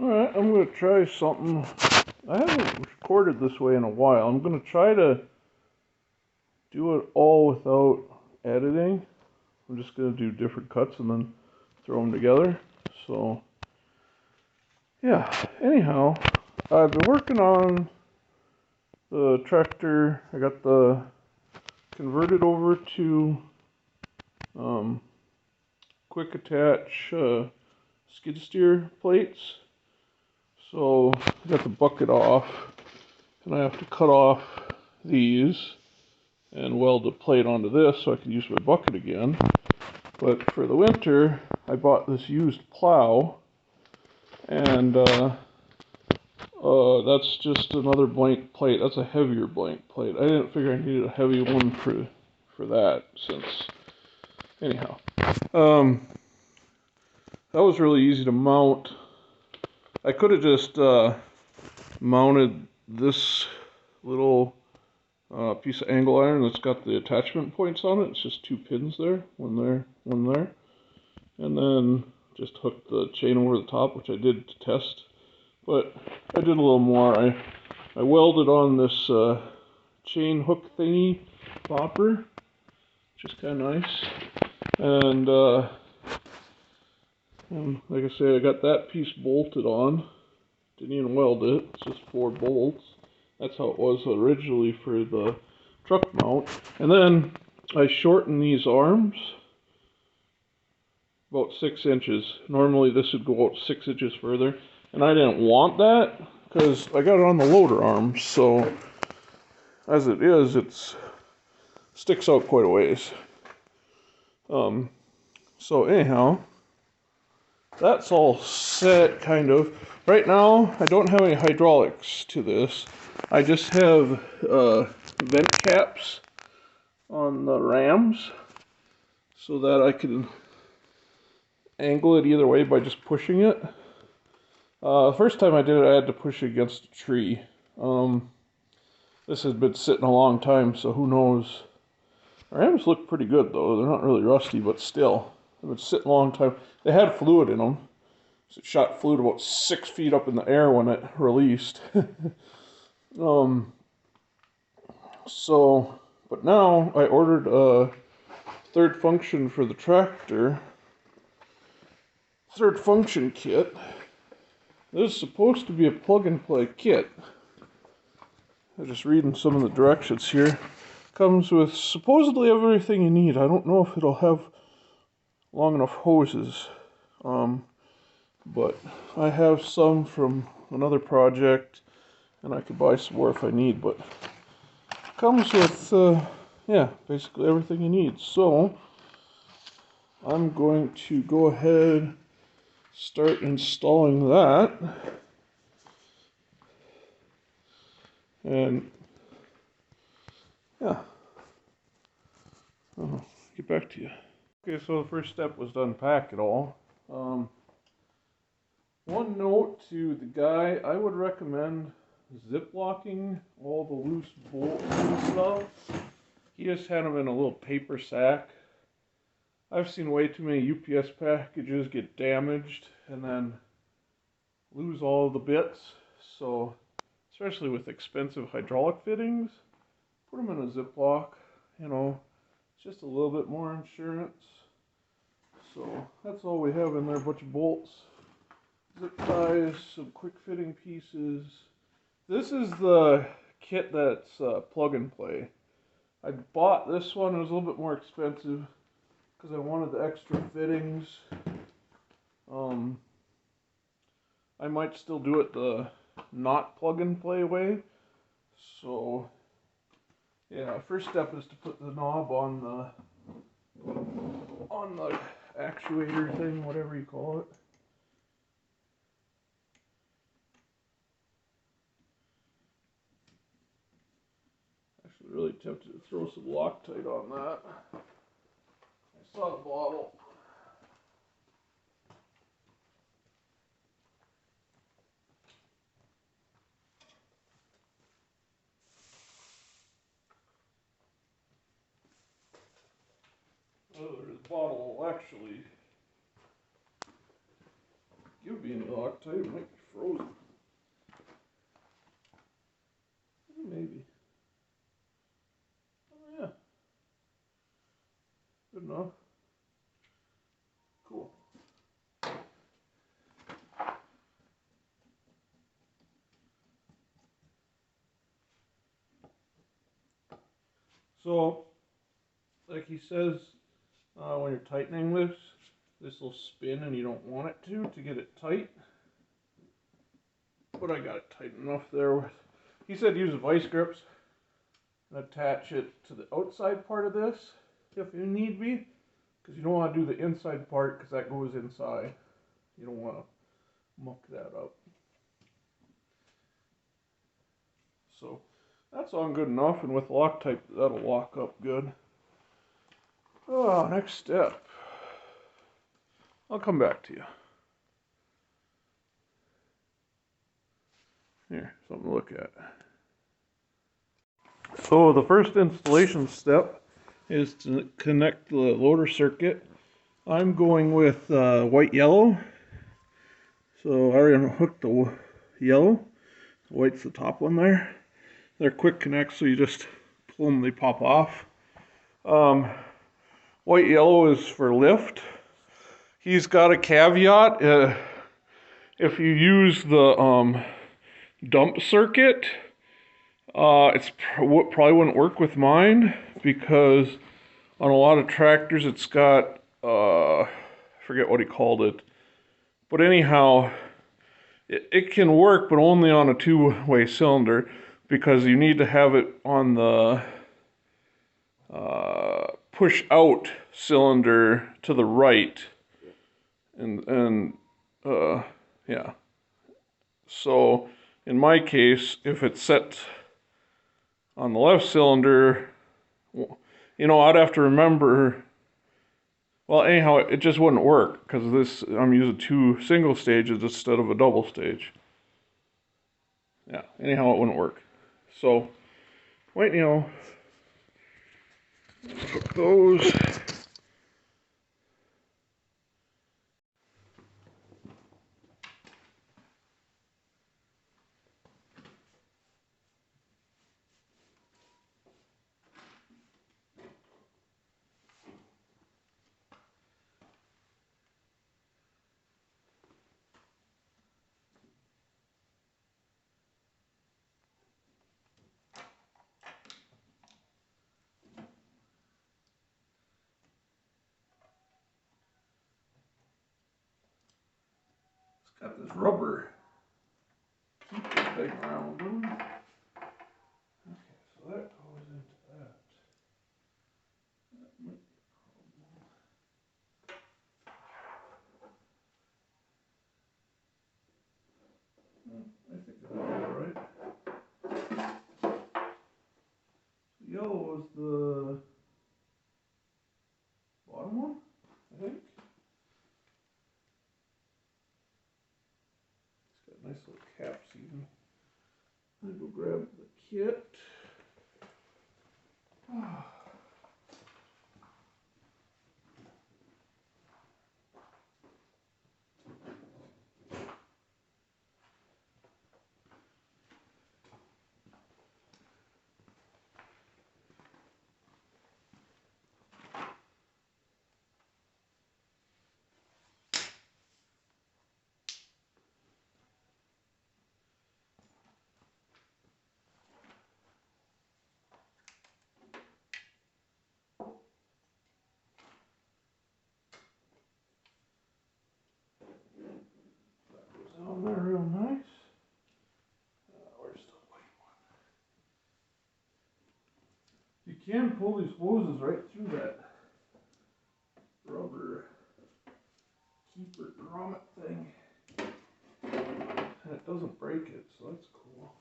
Alright, I'm going to try something. I haven't recorded this way in a while. I'm going to try to do it all without editing. I'm just going to do different cuts and then throw them together. So, yeah. Anyhow, I've been working on the tractor. I got the converted over to quick attach skid steer plates. So I got the bucket off, and I have to cut off these and weld the plate onto this so I can use my bucket again. But for the winter, I bought this used plow, and that's just another blank plate. That's a heavier blank plate. I didn't figure I needed a heavy one for that, since anyhow. That was really easy to mount. I could have just mounted this little piece of angle iron that's got the attachment points on it. It's just two pins there, one there, one there. And then just hooked the chain over the top, which I did to test. But I did a little more. I welded on this chain hook thingy bopper, which is kind of nice. And like I say, I got that piece bolted on. Didn't even weld it. It's just 4 bolts. That's how it was originally for the truck mount. And then I shortened these arms about 6 inches. Normally this would go out 6 inches further. And I didn't want that because I got it on the loader arm. So as it is, it sticks out quite a ways. So anyhow, that's all set, kind of. Right now, I don't have any hydraulics to this. I just have vent caps on the rams so that I can angle it either way by just pushing it. The first time I did it, I had to push it against a tree. This has been sitting a long time, so who knows. The rams look pretty good, though. They're not really rusty, but still. They've been sitting a long time. They had fluid in them. So it shot fluid about 6 feet up in the air when it released. But now I ordered a third function for the tractor. Third function kit. This is supposed to be a plug-and-play kit. I'm just reading some of the directions here. Comes with supposedly everything you need. I don't know if it'll have long enough hoses. But I have some from another project, and I could buy some more if I need, but it comes with, yeah, basically everything you need. So, I'm going to go ahead, start installing that, and, yeah, I'll get back to you. Okay, so the first step was to unpack it all. One note to the guy, I would recommend zip-locking all the loose bolts and stuff. He just had them in a little paper sack. I've seen way too many UPS packages get damaged and then lose all of the bits. So, especially with expensive hydraulic fittings, put them in a Ziploc. You know, it's just a little bit more insurance. So, that's all we have in there, a bunch of bolts. Zip ties, some quick fitting pieces. This is the kit that's plug and play. I bought this one, it was a little bit more expensive because I wanted the extra fittings. I might still do it the not plug and play way. So yeah, first step is to put the knob on the actuator thing, whatever you call it. Really tempted to throw some Loctite on that. I saw the bottle. Oh, the bottle will actually give me any Loctite. It might be frozen. Maybe. Oh yeah. Good enough. Cool. So, like he says, when you're tightening this will spin and you don't want it to get it tight. But I got it tight enough there. He said use vice grips and attach it to the outside part of this if you need be, because you don't want to do the inside part because that goes inside. You don't want to muck that up. So that's on good enough, and with Loctite that'll lock up good. Oh, next step. I'll come back to you. Here, something to look at. So the first installation step is to connect the loader circuit. I'm going with white yellow. So I already hooked the yellow. The white's the top one there. They're quick connects, so you just pull them, they pop off. White yellow is for lift. He's got a caveat. If you use the dump circuit, it probably wouldn't work with mine, because on a lot of tractors it's got, I forget what he called it. But anyhow, it can work, but only on a two-way cylinder, because you need to have it on the push out cylinder to the right. And yeah. So in my case, if it's set on the left cylinder, you know, I'd have to remember. Well, anyhow, it just wouldn't work, because this, I'm using two single stages instead of a double stage. Yeah, anyhow, it wouldn't work. So, wait, you know, hook those. It's got this rubber. Keep this thing around. Okay, so that goes into that. I think it'll be alright. Yellow was the bottom one, I think. It's got nice little caps even. I'm gonna go grab the kit. On there real nice. Where's the white one? You can pull these hoses right through that rubber keeper grommet thing, and it doesn't break it, so that's cool.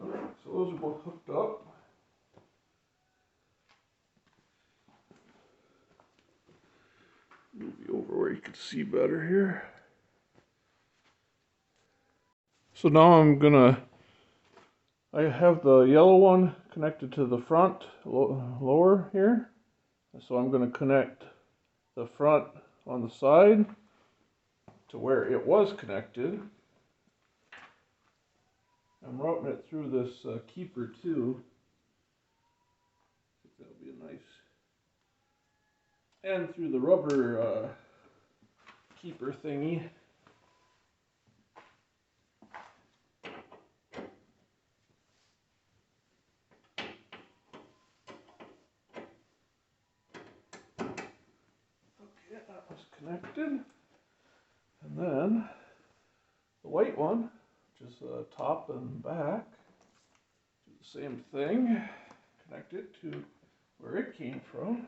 Okay, so those are both hooked up. Move you over where you can see better here. So now I have the yellow one connected to the front lower here. So I'm going to connect the front on the side to where it was connected. I'm routing it through this keeper too. I think that'll be a nice, and through the rubber keeper thingy. Okay, that was connected. And then the white one, which is top and back, do the same thing. Connect it to where it came from.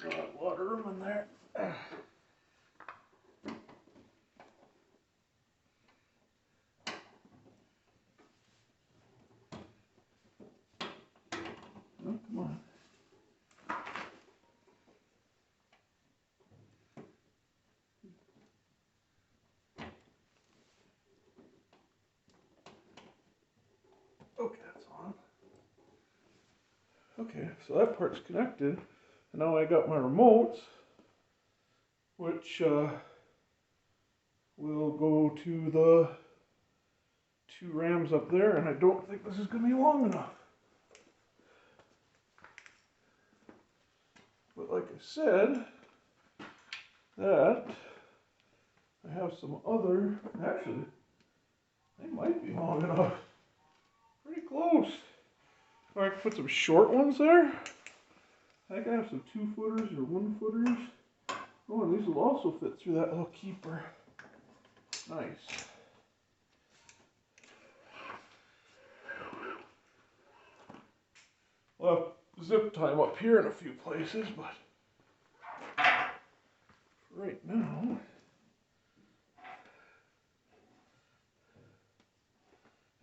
A lot of room in there. Oh, come on. Okay, that's on. Okay, so that part's connected. And now I got my remotes, which will go to the two rams up there, and I don't think this is going to be long enough. But like I said, that I have some other, actually, they might be long enough. Pretty close. Or I can put some short ones there. I think I have some 2-footers or 1-footers. Oh, and these will also fit through that little keeper. Nice. We'll have zip tie up here in a few places, but right now,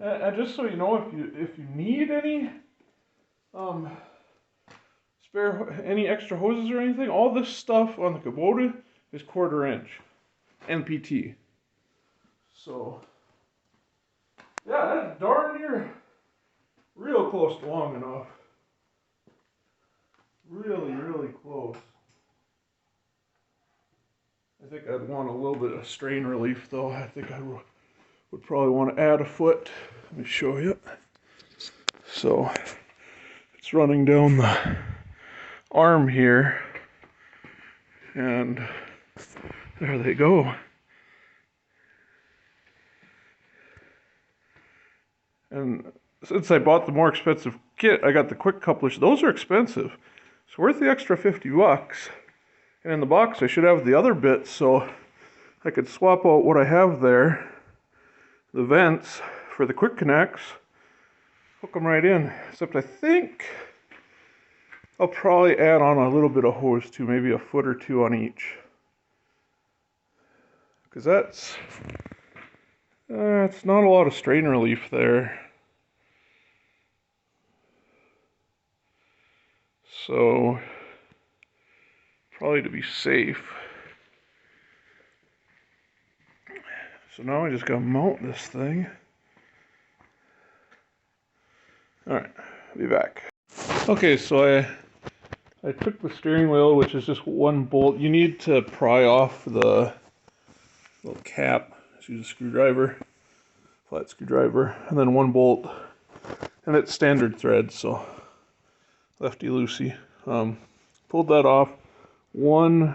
and just so you know, if you need any any extra hoses or anything, all this stuff on the Kubota is 1/4 inch NPT. So yeah, that's darn near real close to long enough. Really, really close. I think I'd want a little bit of strain relief though. I think I would probably want to add a foot. Let me show you. So it's running down the arm here, and there they go. And since I bought the more expensive kit, I got the quick couplers. Those are expensive. It's worth the extra $50. And in the box I should have the other bits, so I could swap out what I have there, the vents for the quick connects, hook them right in. Except I think I'll probably add on a little bit of hose too, maybe a foot or two on each. Because that's it's not a lot of strain relief there. So probably to be safe. So now I just gotta mount this thing. Alright, I'll be back. Okay, so I took the steering wheel, which is just one bolt. You need to pry off the little cap. Just use a screwdriver, flat screwdriver, and then one bolt. And it's standard thread, so lefty loosey. Pulled that off. One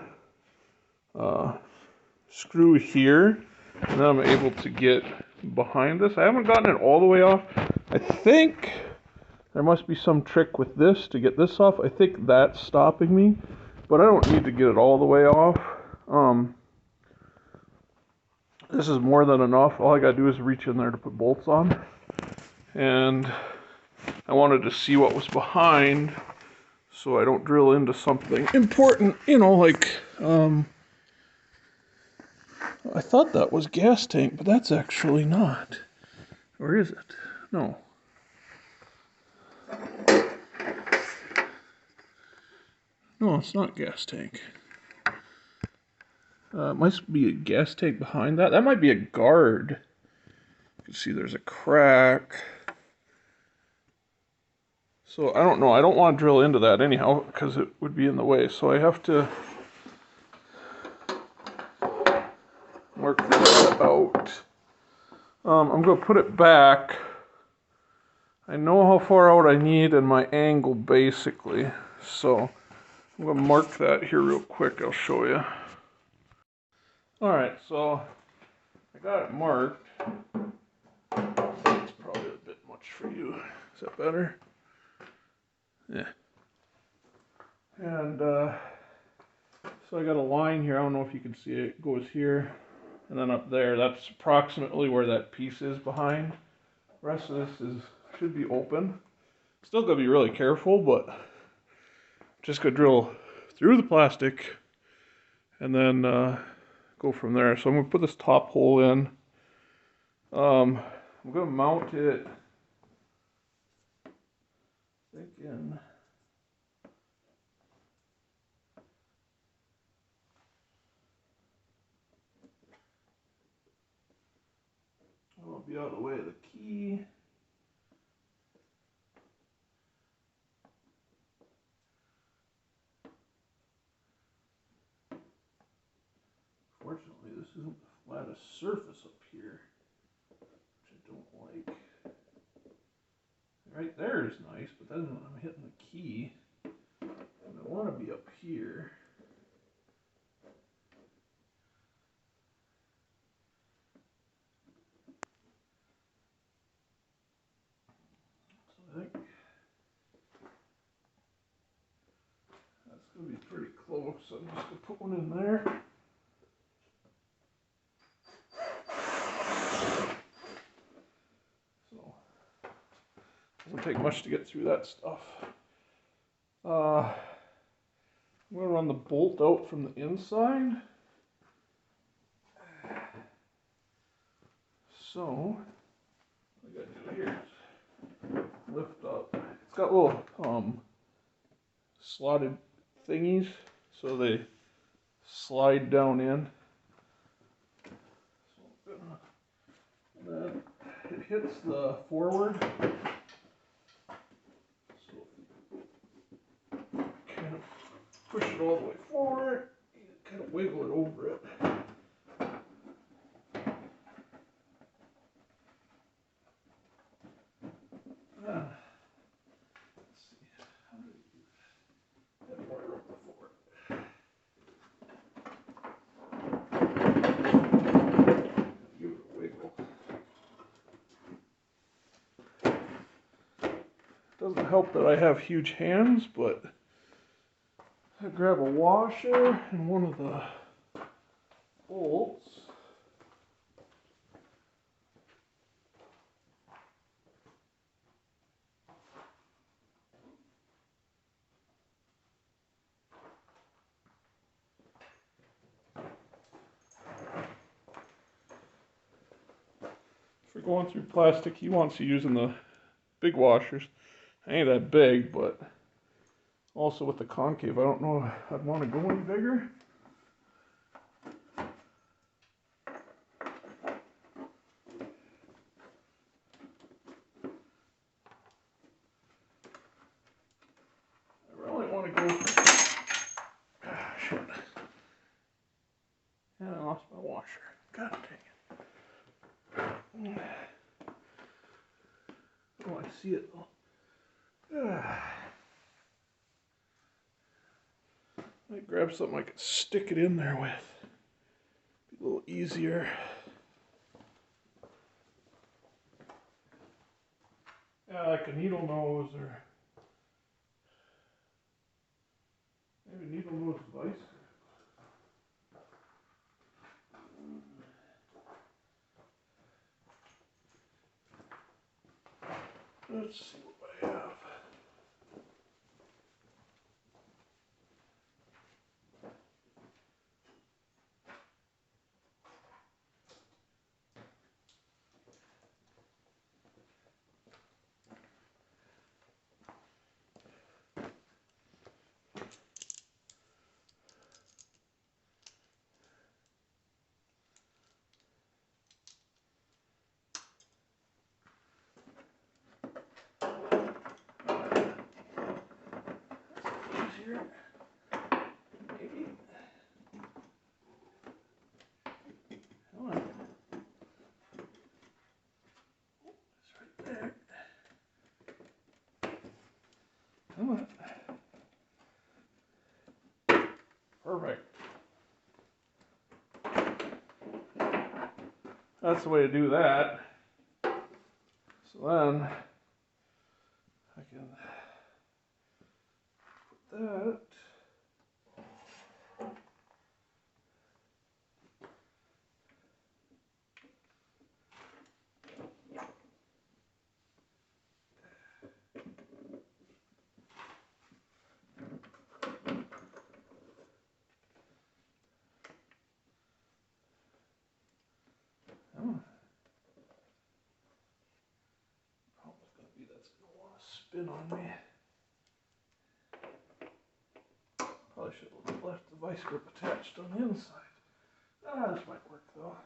screw here, and then I'm able to get behind this. I haven't gotten it all the way off. I think there must be some trick with this to get this off. I think that's stopping me, but I don't need to get it all the way off. This is more than enough. All I gotta do is reach in there to put bolts on. And I wanted to see what was behind, so I don't drill into something important, you know, like, I thought that was gas tank, but that's actually not. Or is it? No. No, it's not gas tank. It must be a gas tank behind that. That might be a guard. You can see there's a crack. So I don't know. I don't want to drill into that anyhow because it would be in the way. So I have to mark this out. I'm going to put it back. I know how far out I need and my angle basically. So I'm going to mark that here real quick. I'll show you. Alright, so I got it marked. It's probably a bit much for you. Is that better? Yeah. And so I got a line here. I don't know if you can see it. It goes here and then up there. That's approximately where that piece is behind. The rest of this should be open. Still gotta be really careful, but just gonna drill through the plastic and then go from there. So I'm gonna put this top hole in. I'm gonna mount it, I think in I'll be out of the way of the key. Fortunately, this isn't the flattest surface up here, which I don't like. Right there is nice, but then when I'm hitting the key, and I want to be up here. So I think that's going to be pretty close. So I'm just going to put one in there. So it doesn't take much to get through that stuff. I'm going to run the bolt out from the inside. So what I got to do here is lift up. It's got little slotted thingies, so they slide down in. So then it hits the forward. So kind of push it all the way forward, and kind of wiggle it over it. Let's see, how do we do this? Had more room before. Give it a wiggle. Doesn't help that I have huge hands, but I grab a washer and one of the bolts. For going through plastic, he wants to use in the big washers. I ain't that big, but also with the concave, I don't know if I'd want to go any bigger. I really want to go for... Ah, shit. And I lost my washer. God dang it. Oh, I see it though. Might grab something I could stick it in there with. Be a little easier. Yeah, like a needle nose or maybe needle nose vice. Let's see what I have. here. Maybe. Come on. It's right there. Come on. Perfect. That's the way to do that. So then I can put that. Spin on me. Probably should have left the vice grip attached on the inside. This might work though.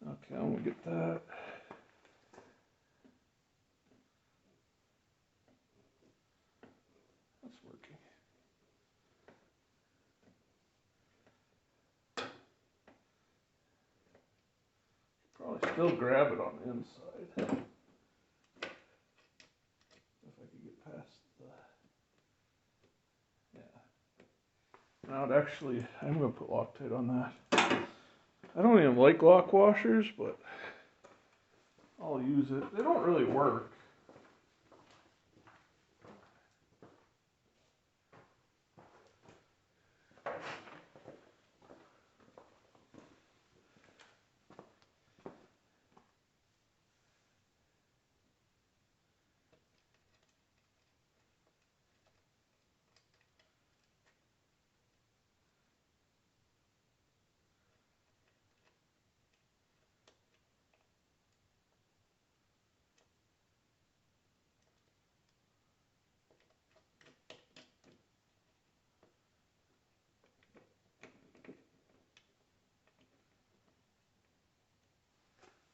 Okay, I'm gonna get that. That's working. Probably still grab it on the inside. If I could get past the, yeah. Now it actually, I'm gonna put Loctite on that. I don't even like lock washers, but I'll use it. They don't really work.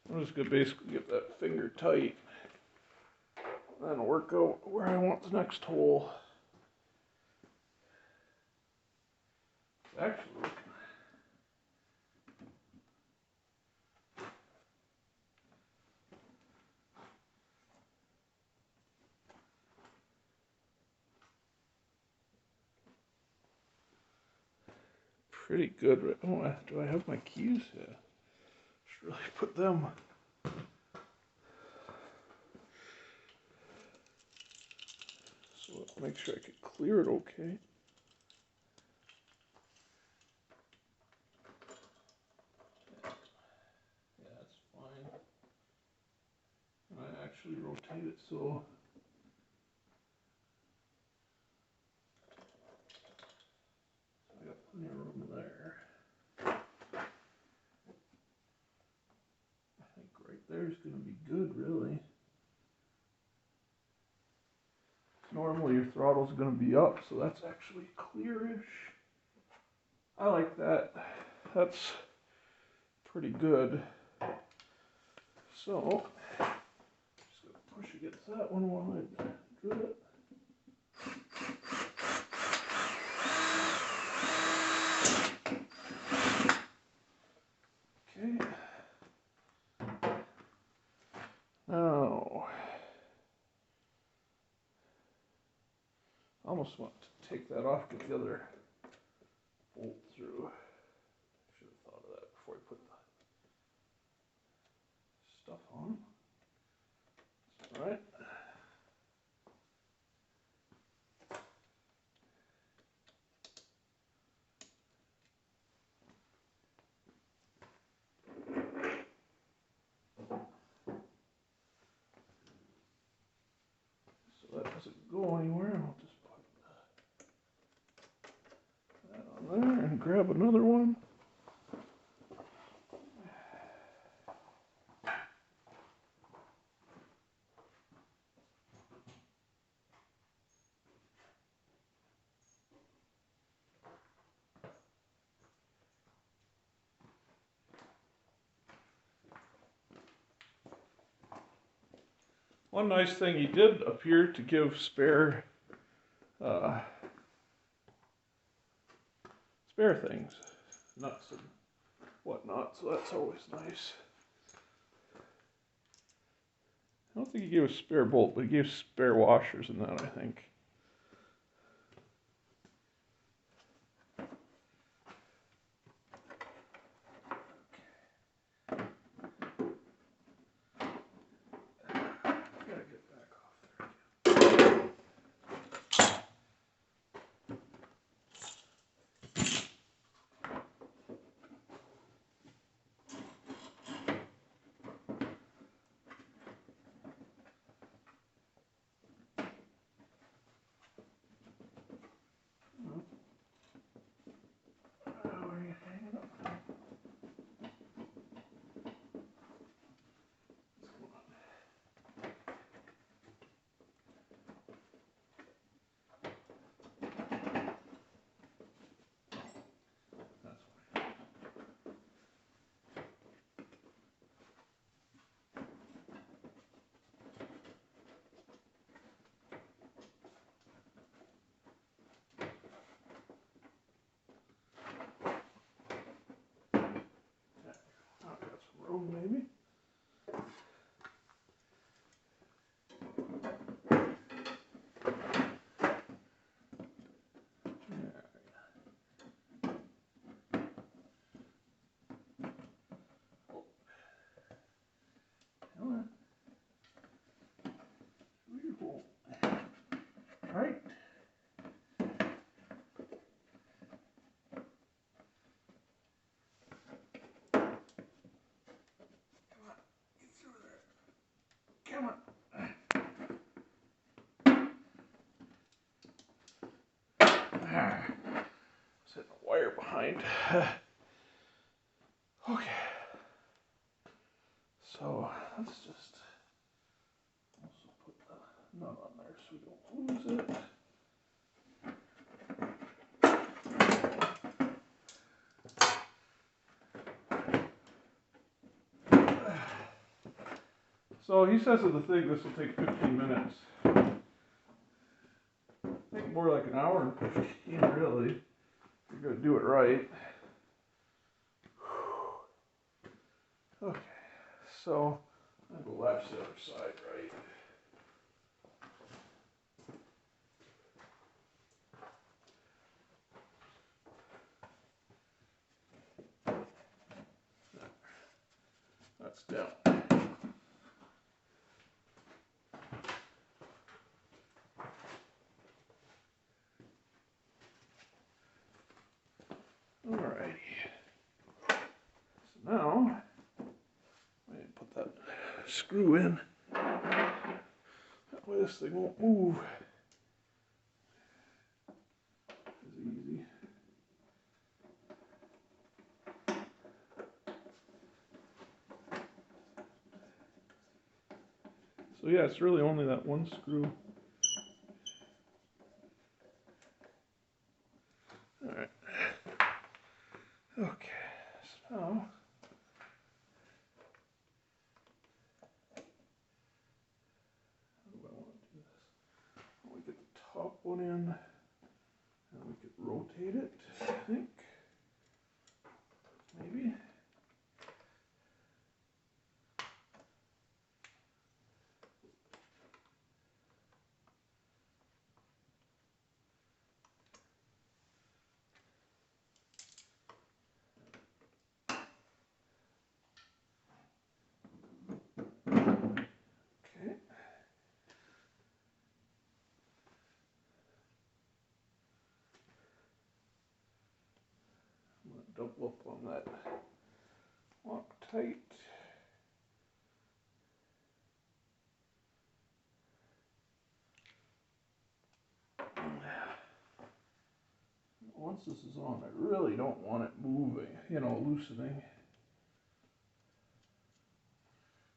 I'm just gonna basically get that finger tight and then work out where I want the next hole. It's actually looking pretty good. Oh, do I have my keys? Yeah. Should really put them. So make sure I can clear it okay. Yeah, that's fine. And I actually rotate it so I got plenty of room there. I think right there is going to be good, really. Normally your throttle's going to be up, so that's actually clearish. I like that. That's pretty good. So, just going to push against that one while I drill it. Okay. Now, I almost want to take that off, get the other bolt through. Should have thought of that before I put the stuff on. All right. So that doesn't go anywhere. I'll just put that on there and grab another one. One nice thing, he did appear to give spare things, nuts and whatnot, so that's always nice. I don't think he gave a spare bolt, but he gave spare washers and that, I think. Room maybe. Right. Come on. Setting a wire behind. Okay. So let's just also put the nut on there so we don't lose it. So he says that the thing, this will take 15 minutes. I think more like an hour and 15 really. If you're going to do it right. Okay, so I'll go latch the other side right. That's down. Alrighty. So now, I need to put that screw in. That way this thing won't move. It's easy. So yeah, it's really only that one screw. Alright. Okay, so how do I want to do this? We get the top one in, and we could rotate it, I think. Maybe. Okay. I'm going to double up on that Loctite. Once this is on, I really don't want it moving, loosening.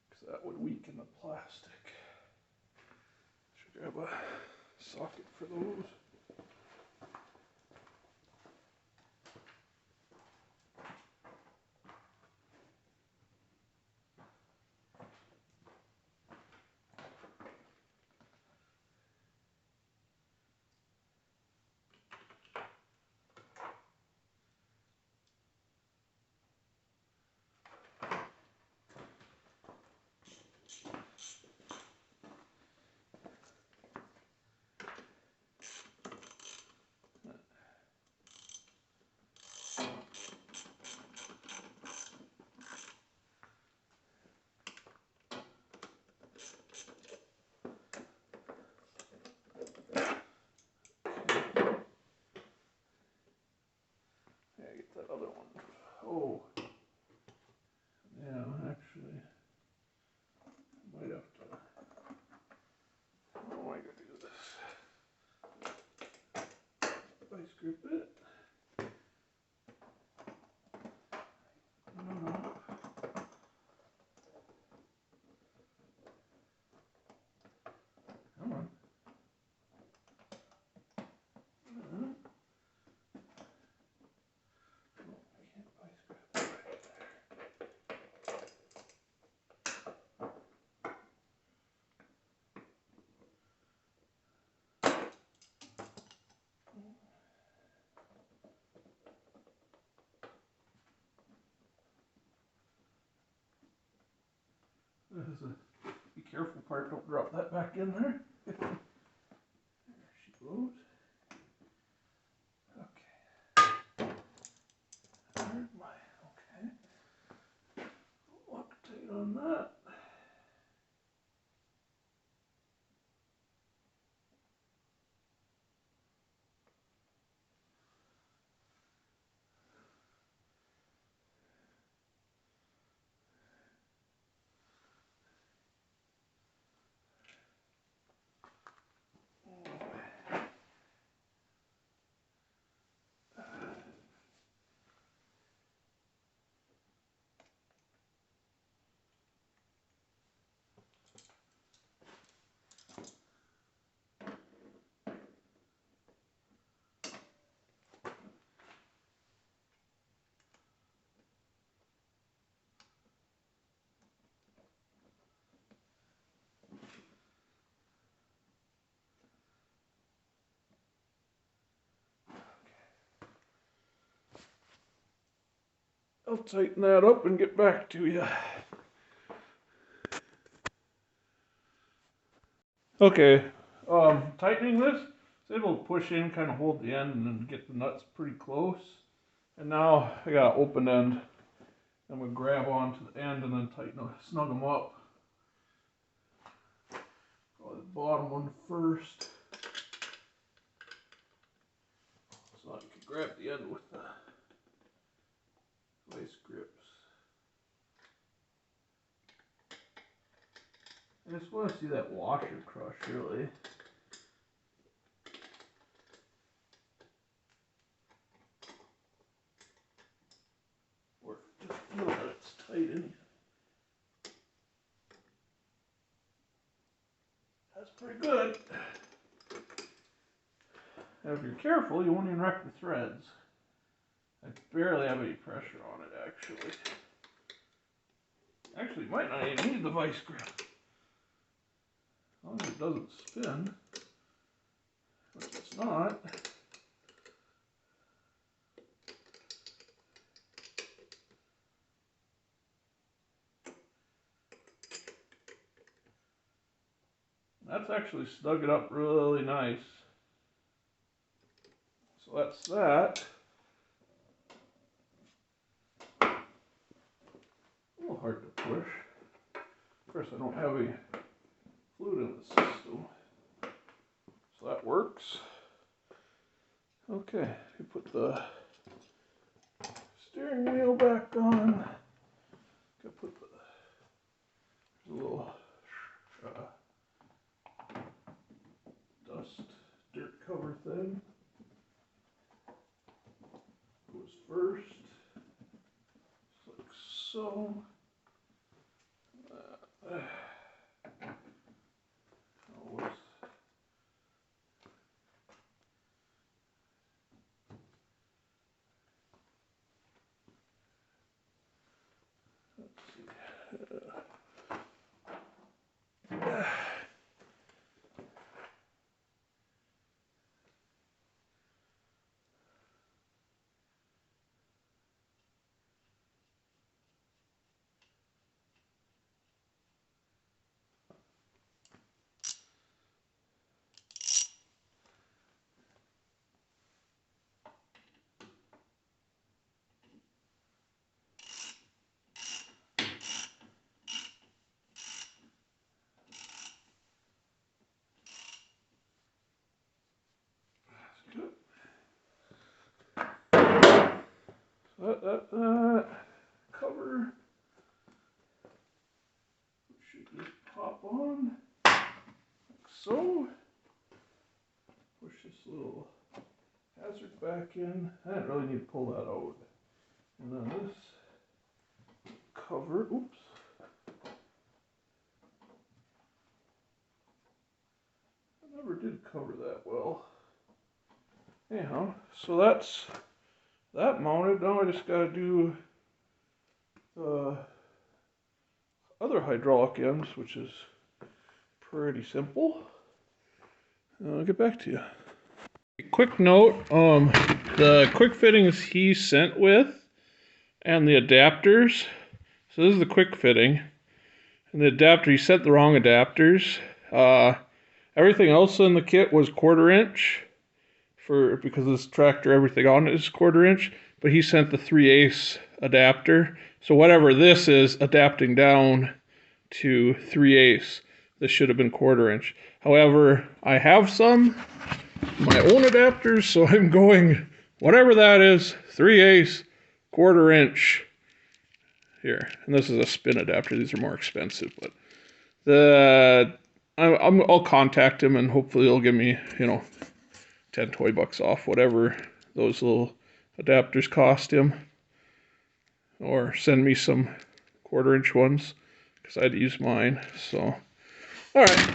Because that would weaken the plastic. Should grab a socket for those. grip it. Come on. This is a be careful part, don't drop that back in there. There she goes. Okay. There's my, okay. Loctite on that. I'll tighten that up and get back to you. Okay, tightening this, it's able to push in, kind of hold the end, and then get the nuts pretty close. And now I got open end. I'm gonna grab onto the end and then snug them up. Probably the bottom one first. So I can grab the end with the vice grips. I just want to see that washer crush, really. Or just feel that it's tight in. That's pretty good. Now if you're careful, you won't even wreck the threads. I barely have any pressure on it, actually. Actually, you might not even need the vice grip. As long as it doesn't spin. Which it's not. That's actually snug it up really nice. So that's that. A little hard to push. Of course, I don't have any fluid in the system. So that works. Okay, you put the steering wheel back on. Gotta put the little dust, dirt cover thing. Goes first, just like so. That cover should just pop on like so. Push this little hazard back in. I didn't really need to pull that out. And then this cover, oops. I never did cover that well. Anyhow, so that's that mounted. Now I just gotta do the other hydraulic ends, which is pretty simple. I'll get back to you. Quick note, the quick fittings he sent with and the adapters. So this is the quick fitting. And the adapter, he sent the wrong adapters. Everything else in the kit was 1/4 inch. Because this tractor, everything on it is 1/4 inch. But he sent the 3/8 adapter. So whatever this is, adapting down to 3/8. This should have been 1/4 inch. However, I have my own adapters, so I'm going, whatever that is, 3/8, 1/4 inch here. And this is a spin adapter. These are more expensive, but I'll contact him and hopefully he'll give me, 10, 20 bucks off whatever those little adapters cost him, or send me some 1/4 inch ones because I had to use mine. So, all right,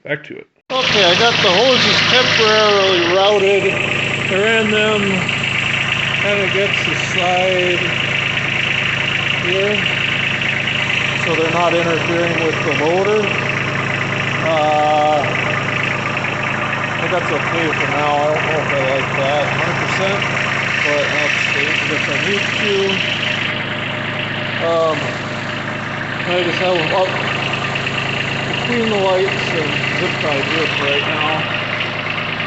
back to it. Okay, I got the hoses temporarily routed. I ran them kind of against the side here, so they're not interfering with the motor. I think that's okay for now. I don't know if I like that 100%, but I'll change it if I need to. I just have them up between the lights and zip tied here for right now.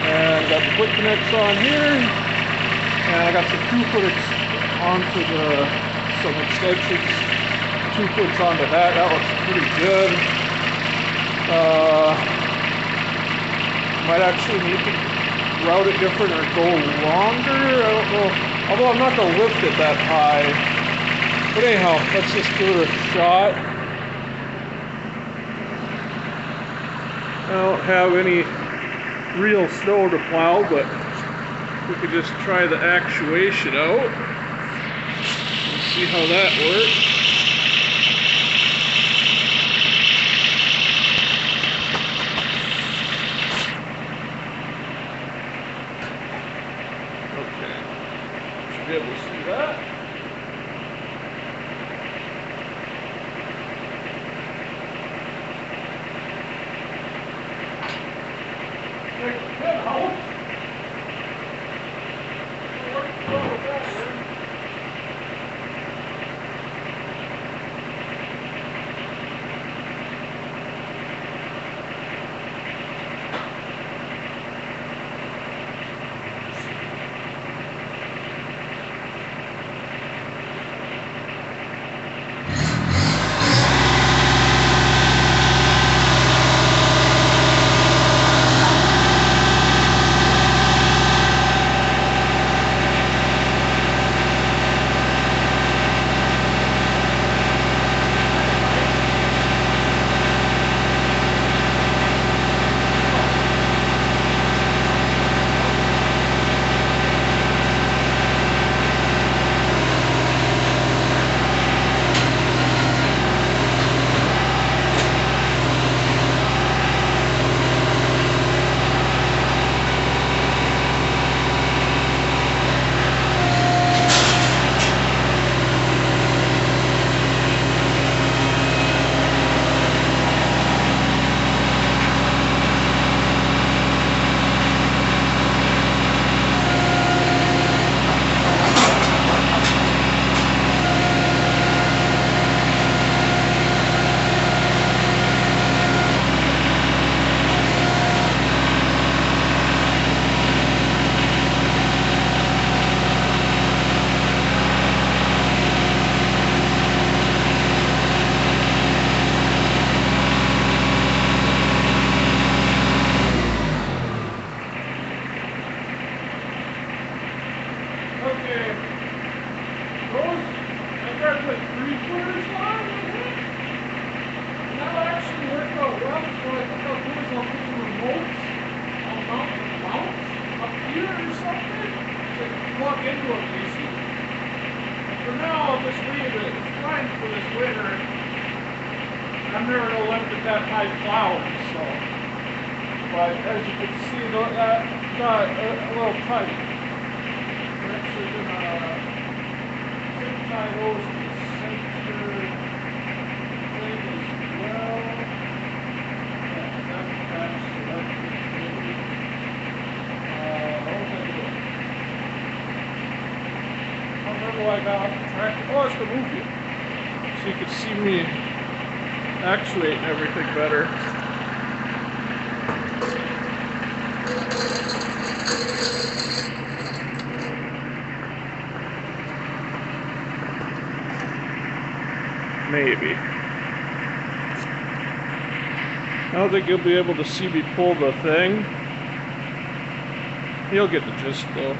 And got the quick connects on here, and I got some 2-foot onto some extensions, 2-foots onto that. That looks pretty good. Might actually need to route it different or go longer. I don't know. Although I'm not going to lift it that high. But anyhow, let's just give it a shot. I don't have any real snow to plow, but we could just try the actuation out and see how that works. Okay, should be able to see that. gear or something to plug into a PC. For now, I'll just leave it. It's fine for this winter. I'm never going to lift it that high plowing, so. But as you can see, that got a little tight. We're actually going to zip tie those to the center thing as well. Yeah, that's attached to that thing. What was I doing? I don't remember what I got off the tractor. Oh, it's the movie. So you can see me actuating everything better. Maybe. I don't think you'll be able to see me pull the thing. You'll get the gist though.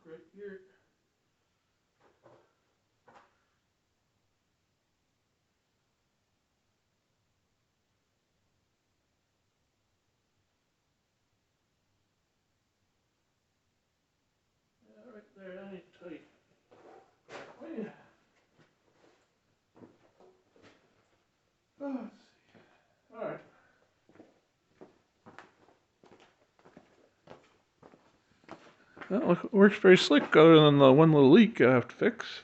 right here. Yeah, right there, that ain't tight. Oh, yeah. Oh, let's see. Alright. Well, it works very slick other than the one little leak I have to fix.